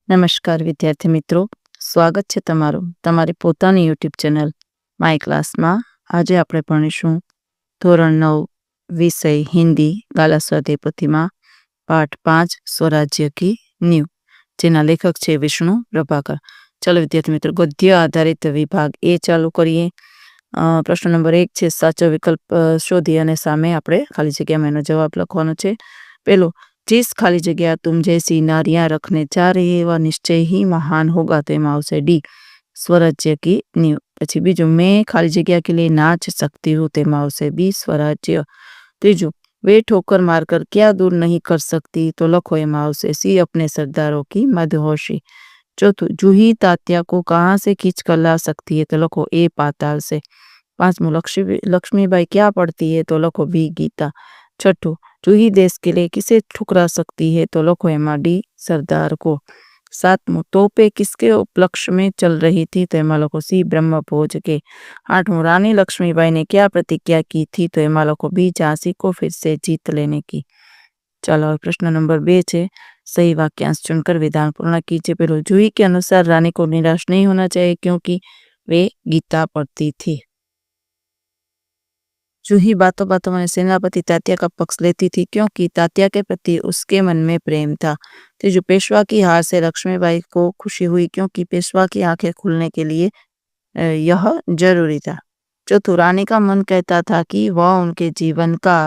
નમસ્કાર વિદ્યાર્થી મિત્રો, સ્વાગત છે તમારું તમારી પોતાની યુટ્યુબ ચેનલ માય ક્લાસમાં. આજે આપણે ભણીશું ધોરણ 9 વિષય હિન્દી ગાલા સ્વાધ્યાય પોથીમાં પાઠ 5 સ્વરાજ્ય કી नींव, જેના લેખક છે વિષ્ણુ પ્રભાકર. ચલો વિદ્યાર્થી મિત્રો, ગદ્ય આધારિત વિભાગ એ ચાલુ કરીએ. પ્રશ્ન નંબર 1 છે, સાચો વિકલ્પ શોધી અને સામે આપણે ખાલી જગ્યામાં એનો જવાબ લખવાનો છે. પેલો, जिस खाली जगह तुम जैसी नारियां रखने जा रही है वह निश्चय ही महान होगा, तो एम आवशे डी स्वराज्य की नींव. पछी बीजू, मैं खाली जगह के लिए नाच सकती हूँ, तो एम आवशे बी स्वराज्य. तीजू, वे ठोकर मारकर क्या दूर नहीं कर सकती, तो लखो एम आवशे सी अपने सरदारों की मदहोशी. चौथु, जूही तात्या को कहाँ से खींच कर ला सकती है, तो लखो ए पाताल से. पांचमू, लक्ष्मीबाई क्या पढ़ती है, तो लखो बी गीता. छठू, जूही देश के लिए किसे ठुकरा सकती है, तो लखो एमा डी सरदार को. सातमू, तोपे किसके उपलक्ष्य में चल रही थी, तो एमा लखो सी ब्रह्मभोज के. आठमू, रानी लक्ष्मीबाई ने क्या प्रतिज्ञा की थी, तो एमा लखो बी झांसी को फिर से जीत लेने की. चलो प्रश्न नंबर 2 है, सही वाक्यांश चुनकर विधान पूर्ण कीजिए. पहले, जूही के अनुसार रानी को निराश नहीं होना चाहिए क्योंकि वे गीता पढ़ती थी. जूही बातों बातों में सेनापति तात्या का पक्ष लेती थी क्योंकि तात्या के प्रति उसके मन में प्रेम था. तीजू, पेशवा की हार से लक्ष्मीबाई को खुशी हुई क्योंकि पेशवा की आंखें खुलने के लिए यह जरूरी था. चौथू, रानी का मन कहता था कि वह उनके जीवन का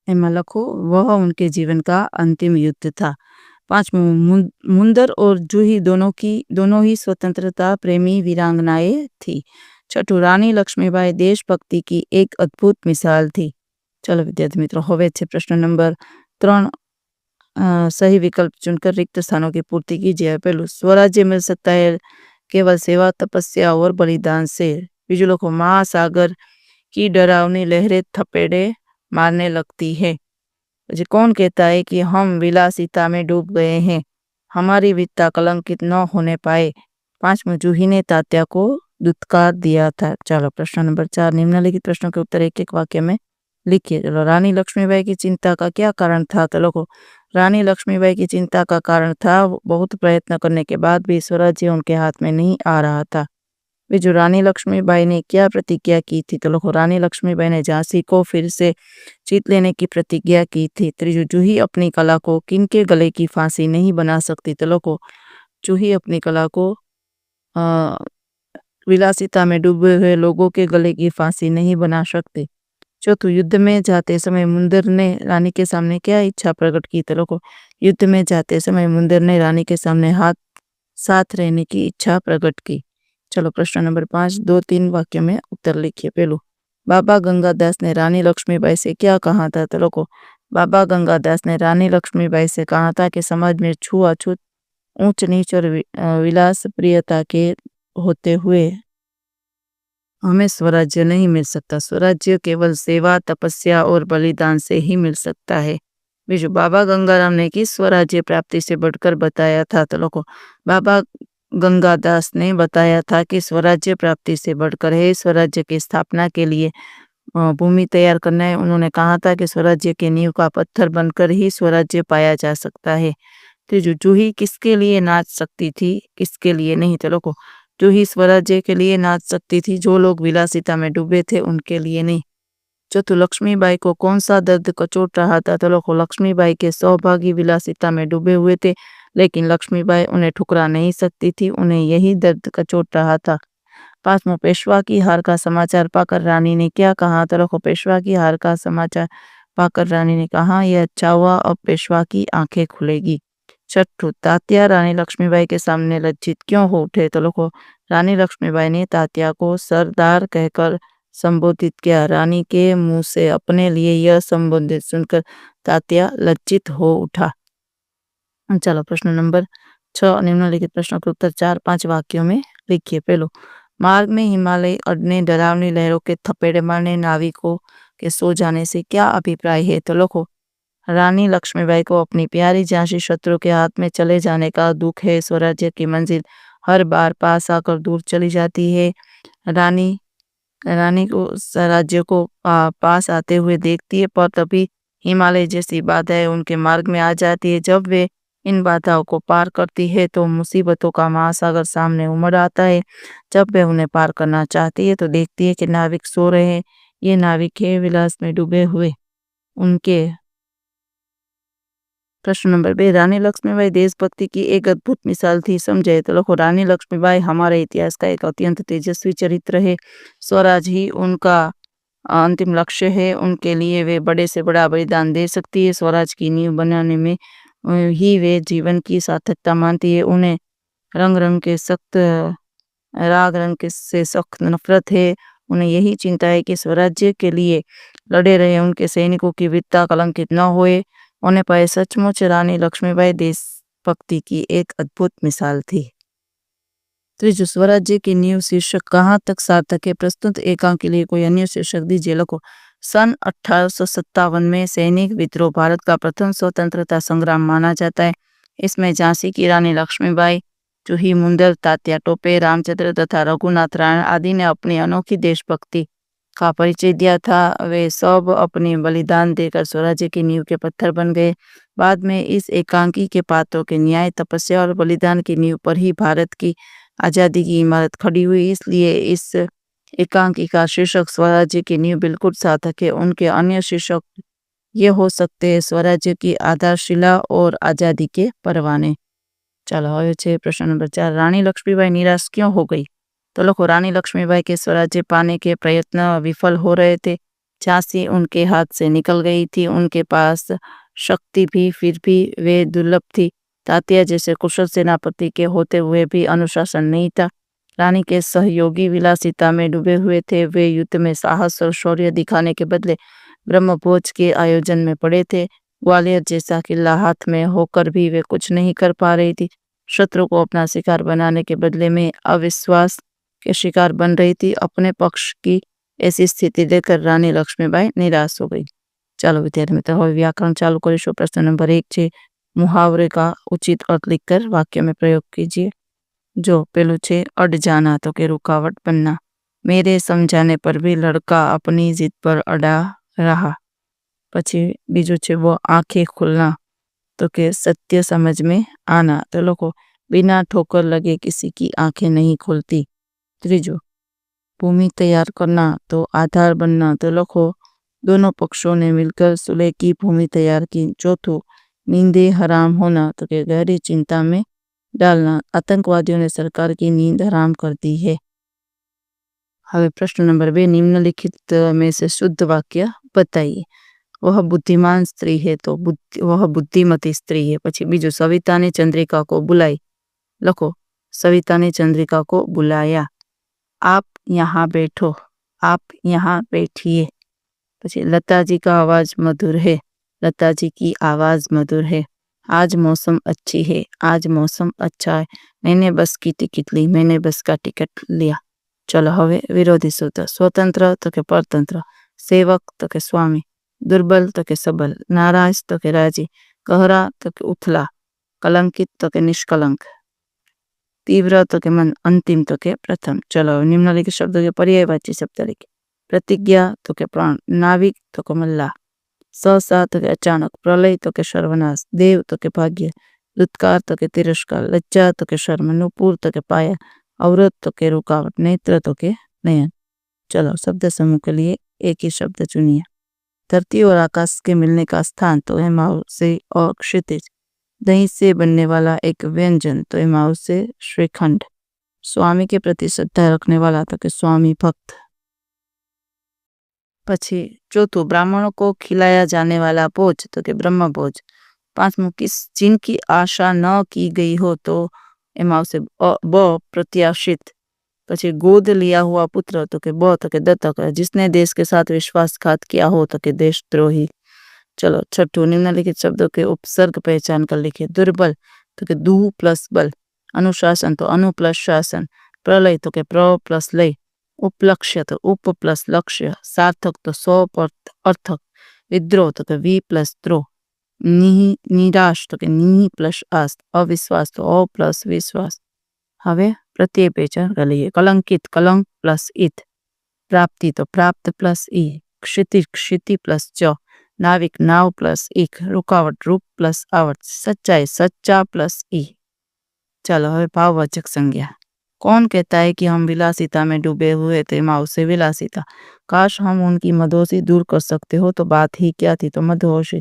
वह उनके जीवन का अंतिम युद्ध था. पांचवू, मुंदर और जूही दोनों ही स्वतंत्रता प्रेमी वीरांगनाएं थी. छठू, रानी लक्ष्मीबाई देशभक्ति की एक अद्भुत मिसाल थी. चलो विद्यार्थी मित्रों, हवे छे प्रश्न नंबर 3. सही विकल्प चुनकर रिक्त स्थानों की पूर्ति कीजिए. पहलू, स्वराज्य मिल सकता है केवल सेवा, तपस्या और बलिदान से. बीजू लखो, महासागर की डरावनी लहरें थपेड़े मारने लगती है. कौन कहता है कि हम विलासिता में डूब गए हैं, हमारी विद्या कलंकित न होने पाए. पांचवें, जूही ने तात्या को दुत्कार दिया था. चलो प्रश्न नंबर 4, निम्नलिखित प्रश्नों के उत्तर एक एक वाक्य में लिखिए. चलो, रानी लक्ष्मीबाई की चिंता का क्या कारण था, तो लोगों, रानी लक्ष्मीबाई की चिंता का कारण था बहुत प्रयत्न करने के बाद भी स्वराज्य उनके हाथ में नहीं आ रहा था. बीजू, रानी लक्ष्मीबाई ने क्या प्रतिज्ञा की थी, तो लोगों, रानी लक्ष्मीबाई ने झांसी को फिर से जीत लेने की प्रतिज्ञा की थी. त्रीजू, जूही अपनी कला को किनके गले की फांसी नहीं बना सकती, तो लोगों, जूही अपनी कला को विलासिता में डूबे हुए लोगों के गले की फांसी नहीं बना सकती. चौथू, युद्ध में जाते समय मुंदर ने रानी के सामने क्या इच्छा प्रकट की, तो लोगों, युद्ध में जाते समय मुंदर ने रानी के सामने साथ रहने की इच्छा प्रकट की. चलो प्रश्न नंबर 5, 2-3 वाक्य में उत्तर लिखिए. पहलू, बाबा गंगादास ने रानी लक्ष्मीबाई से क्या कहा था, तो लोगों, बाबा गंगादास ने रानी लक्ष्मीबाई से कहा था कि समाज में छुआछूत, ऊंच नीच और विलास प्रियता के होते हुए हमें स्वराज्य नहीं मिल सकता. स्वराज्य केवल सेवा, तपस्या और बलिदान से ही मिल सकता है. बीजू, बाबा गंगाराम ने किस स्वराज्य प्राप्ति से बढ़कर बताया था, तो लोगों, बाबा गंगादास ने बताया था कि स्वराज्य प्राप्ति से बढ़कर है स्वराज्य की स्थापना के लिए भूमि तैयार करना है. उन्होंने कहा था कि स्वराज्य के नींव का पत्थर बनकर ही स्वराज्य पाया जा सकता है. तीजू, जूही किसके लिए नाच सकती थी, किसके लिए नहीं, तो लोगों, जूही स्वराज्य के लिए नाच सकती थी, जो लोग विलासिता में डूबे थे उनके लिए नहीं. चौथु, लक्ष्मीबाई को कौन सा दर्द कचोट रहा था, तो लोगों, लक्ष्मीबाई के सहभागी विलासिता में डूबे हुए थे लेकिन लक्ष्मीबाई उन्हें ठुकरा नहीं सकती थी, उन्हें यही दर्द कचोट रहा था. पांचवा, पेशवा की हार का समाचार पाकर रानी ने क्या कहा, तो लोगों, पेशवा की हार का समाचार पाकर रानी ने कहा, यह अच्छा हुआ, अब पेशवा की आंखें खुलेगी. छठू, तात्या रानी लक्ष्मीबाई के सामने लज्जित क्यों हो उठे, तो लोगों, रानी लक्ष्मीबाई ने तात्या को सरदार कहकर संबोधित किया. रानी के मुंह से अपने लिए यह संबोधित सुनकर तात्या लज्जित हो उठा. चलो प्रश्न नंबर 6, निम्नलिखित प्रश्नों के उत्तर 4-5 वाक्यों में लिखिए. पहलो, मार्ग में हिमालय अड़ने डरावनी लहरों के थपेड़े मारने नाविकों के सो जाने से क्या अभिप्राय है, तो लोगों, रानी लक्ष्मीबाई को अपनी प्यारी झांसी शत्रु के हाथ में चले जाने का दुख है. स्वराज्य की मंजिल हर बार पास आकर दूर चली जाती है. रानी को राज्य को पास आते हुए देखती है, पर तभी हिमालय जैसी बाधाएं उनके मार्ग में आ जाती है। जब वे इन बाधाओं को पार करती है तो मुसीबतों का महासागर सामने उमड़ आता है। जब वे उन्हें पार करना चाहती है तो देखती है कि नाविक सो रहे हैं। ये नाविक है विलास में डूबे हुए उनके। प्रश्न नंबर 2, रानी लक्ष्मीबाई देशभक्ति की एक अद्भुत मिसाल थी। समझे तो लिखो, रानी लक्ष्मीबाई हमारे इतिहास का एक अत्यंत तेजस्वी चरित्र है। स्वराज ही उनका अंतिम लक्ष्य है। उनके लिए वे बड़े से बड़ा बलिदान दे सकती है। स्वराज की नींव बनाने में ही वे जीवन की सार्थकता मानती है। उन्हें राग रंग के से सख्त नफरत है। उन्हें यही चिंता है कि स्वराज्य के लिए लड़े रहे उनके सैनिकों की वीरता कलंकित न होए। उन्हें पाए सचमुच रानी लक्ष्मीबाई देशभक्ति की एक अद्भुत मिसाल थी। त्रिजु, स्वराज्य की नींव शीर्षक कहाँ तक सार्थक है? प्रस्तुत एकांक के लिए कोई अन्य शीर्षक दीजिए। लिखो, सन 1857 में सैनिक विद्रोह भारत का प्रथम स्वतंत्रता संग्राम माना जाता है। इसमें झांसी की रानी लक्ष्मीबाई, जूही मुंदर, तात्या टोपे, रामचंद्र तथा रघुनाथ राय आदि ने अपनी अनोखी देशभक्ति का परिचय दिया था। वे सब अपने बलिदान देकर स्वराज्य की नींव के पत्थर बन गए। बाद में इस एकांकी के पात्रों के न्याय, तपस्या और बलिदान की नींव पर ही भारत की आज़ादी की इमारत खड़ी हुई। इसलिए इस एकांकी का शीर्षक स्वराज्य की नींव बिल्कुल सार्थक है। उनके अन्य शीर्षक ये हो सकते हैं, स्वराज्य की आधारशिला और आज़ादी के परवाने। चलो હવે છે प्रश्न नंबर 4, रानी लक्ष्मीबाई निराश क्यों हो गई? तो लिखो, रानी लक्ष्मीबाई के स्वराज्य पाने के प्रयत्न विफल हो रहे थे। झांसी उनके हाथ से निकल गई थी। उनके पास शक्ति भी फिर भी वे दुर्लभ थी। तात्या जैसे कुशल सेनापति के होते हुए भी अनुशासन नहीं था। रानी के सहयोगी विलासिता में डूबे हुए थे। वे युद्ध में साहस और शौर्य दिखाने के बदले ब्रह्मभोज के आयोजन में पड़े थे। ग्वालियर जैसा किला हाथ में होकर भी वे कुछ नहीं कर पा रही थी। शत्रु को अपना शिकार बनाने के बदले में अविश्वास के शिकार बन रही थी। अपने पक्ष की ऐसी स्थिति देखकर रानी लक्ष्मीबाई निराश हो गई। ચાલો વિદ્યાર્થી મિત્રો, હવે વ્યાકરણ ચાલુ કરીશું। પ્રશ્ન નંબર 1 છે, मुहावरे का उचित अर्थ लिखकर वाक्य में प्रयोग कीजिए। जो पेलू छे अड़ जाना, तो के रुकावट बनना। मेरे समझाने पर भी लड़का अपनी जिद पर अड़ा रहा। पछी बीजू छे वो आंखें खुलना, तो के सत्य समझ में आना। तो लोगों, बिना ठोकर लगे किसी की आंखें नहीं खुलती। त्रीजू, भूमि तैयार करना, तो आधार बनना। तो लोगों, दोनों पक्षों ने मिलकर सुलह की भूमि तैयार की। चौथो, नींदे हराम होना, तो के गहरी चिंता में डालना। आतंकवादियों ने सरकार की नींद हराम कर दी है। हमें प्रश्न नंबर 2, निम्नलिखित में से शुद्ध वाक्य बताइए। वह बुद्धिमान स्त्री है, तो वह बुद्धिमती स्त्री है। पछी बीजू, सविता ने चंद्रिका को बुलाई। लखो, सविता ने चंद्रिका को बुलाया। आप यहाँ बैठो, आप यहाँ बैठिए। पछी लता जी का आवाज मधुर है, लता जी की आवाज मधुर है। आज मौसम अच्छी है, आज मौसम अच्छा है। मैंने बस की टिकट ली, मैंने बस का टिकट लिया। चलो हवे विरोधी सूत्र। स्वतंत्र, तो के परतंत्र। सेवक, तो के स्वामी। दुर्बल, तो के सबल। नाराज, तो के राजी। गहरा, तो के उथला। कलंकित, तो के निष्कलंक। तीव्र, तो के मन। अंतिम, तो के प्रथम। चलो निम्नलिखित शब्दों के पर्यायवाची शब्द लिखे। प्रतिज्ञा, तो के प्राण। नाविक, तो के मल्लाह। सहसा, तो के अचानक। प्रलय, तो के सर्वनाश। देव, तो के भाग्य। दुत्कार, तो के तिरस्कार। लज्जा, तो के शर्म। नुपुर, तो के पाया। अवरोध, तो के रुकावट। नेत्र, तो के नयन। चलो शब्द समूह के लिए एक ही शब्द चुनिए। धरती और आकाश के मिलने का स्थान, तो हिमालय से और क्षितिज। दही से बनने वाला एक व्यंजन, तो हिमालय से श्रीखंड। स्वामी के प्रति श्रद्धा रखने वाला, तो के स्वामी भक्त। पछी चौथो, ब्राह्मणों को खिलाया जाने वाला भोज, तो के ब्रह्म भोज। पांचमो, जिनकी आशा न की गई हो, तो एमाव से ब प्रत्याशित। पछी गोद लिया हुआ पुत्र, तो के ब, तो के दत्तक। जिसने देश के साथ विश्वासघात किया हो, तो के देशद्रोही। चलो छठो, निम्नलिखित शब्दों के उपसर्ग पहचान कर लिखे। दुर्बल, तो के दु प्लस बल। अनुशासन, तो अनु प्लस शासन। प्रलय, तो के प्र प्लस लय। उपलक्ष्य, तो उप प्लस लक्ष्य। सार्थक, तो सौ अर्थक। विद्रोह, तो के वी प्लस द्रोह। निराश, तो के नि प्लस आस। अविश्वास, तो अ प्लस विश्वास। हवे प्रत्यय पहचान कर लिए। कलंकित, कलंक प्लस इत। प्राप्ति, तो प्राप्त प्लस ई। क्षिति, क्षिति प्लस च। नाविक नाव प्लस ईक, रुकावट रूप प्लस आवट, सच्चाई सच्चा प्लस ई। चलो હવે भाववाचक संज्ञा। कौन कहता है कि हम विलासिता में डूबे हुए थे? माओ से विलासिता। काश हम उनकी मदहोशी दूर कर सकते हो तो बात ही क्या थी, तो मदहोशी।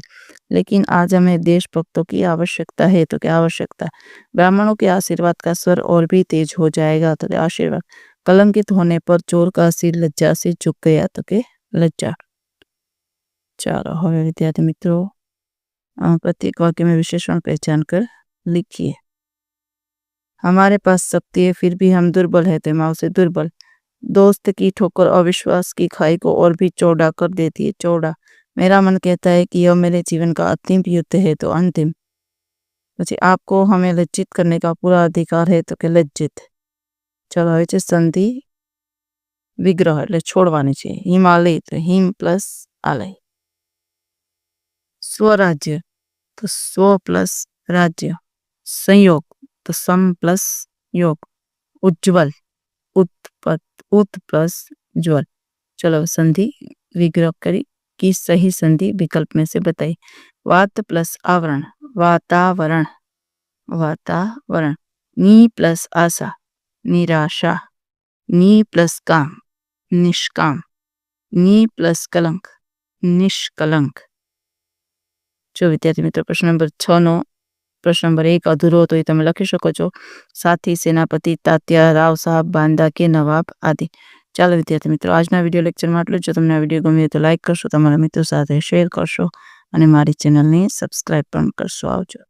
लेकिन आज हमें देशभक्तों की आवश्यकता है, तो क्या आवश्यकता? ब्राह्मणों के आशीर्वाद का स्वर और भी तेज हो जाएगा, तो क्या आशीर्वाद? कलंकित होने पर चोर का सिर लज्जा से झुक गया, तो के लज्जा। चलो હવે विद्यार्थी मित्रों प्रत्येक वाक्य में विशेषण पहचान कर लिखिए। हमारे पास शक्ति है फिर भी हम दुर्बल है, माओ से दुर्बल। दोस्त की ठोकर अविश्वास की खाई को और भी चौड़ा कर देती है, चौड़ा। मेरा मन कहता है कि यह मेरे जीवन का अंतिम युद्ध है, तो अंतिम। પછી आपको हमें लज्जित करने का पूरा अधिकार है, तो के लज्जित। चलो હવે છે संधि विग्रह એટલે છોડવાની છે। हिमालय तो हिम प्लस आलय। स्वराज्य तो स्व प्लस राज्य। संयोग तो सम प्लस योग। उज्ज्वल उत्पत उत प्लस ज्वल। चलो संधि विग्रह करी की सही संधि विकल्प में से बताई। वात प्लस आवरण वातावरण, वातावरण। नी प्लस आशा निराशा। नी प्लस काम निष्काम। नी प्लस कलंक निष्कलंक। जो विद्यार्थी मित्रों प्रश्न नंबर 6 नो प्रश्न नंबर 1 अधूरो तो ये તમે લખી શકો છો। साथी सेनापति तात्या राव साहब बांदा के नवाब आदि। ચાલો વિદ્યાર્થી મિત્રો આજના વિડીયો લેક્ચરમાં આટલું જ। જો તમને આ વિડીયો ગમ્યો તો લાઈક કરશો, તમારા મિત્રો સાથે શેર કરશો અને મારી ચેનલને સબસ્ક્રાઇબ પણ કરશો। આવજો।